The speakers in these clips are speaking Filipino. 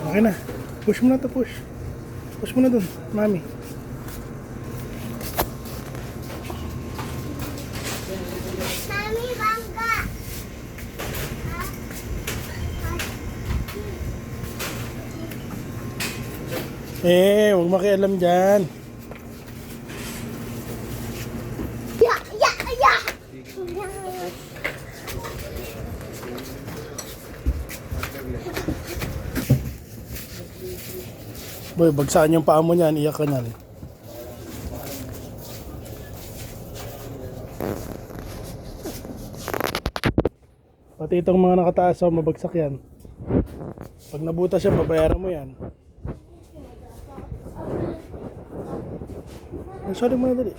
Okay na. Push mo na to, push. Push mo na dun, mami. Mami, bangga. Huwag makialam dyan. Ya, ya, ya. Boy, bagsaan yung paa mo niyan, iyak ka niyan. Pati itong mga nakataas, mabagsak yan. Pag nabutas siya, babayaran mo yan. Sorry mo na dali.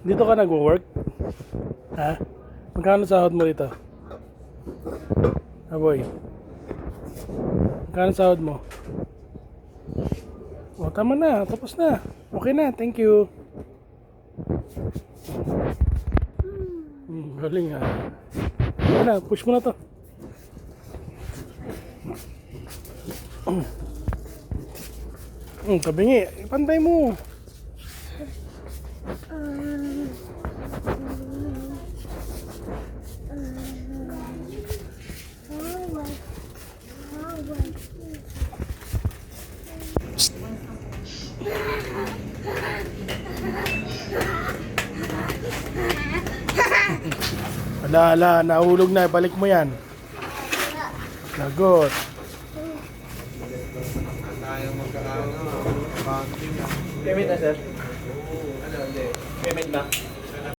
Dito ka nag-work? Ha? Magkano sahod mo dito? Boy. Magkano sahod mo? O, tama na. Tapos na. Okay na. Thank you. Galing ha. Okay na. Push mo na to. Tabingi. Ipantay mo. Ala, nahulog na. Balik mo yan. Lagot. Payment na, sir? Ano, hindi. Payment na?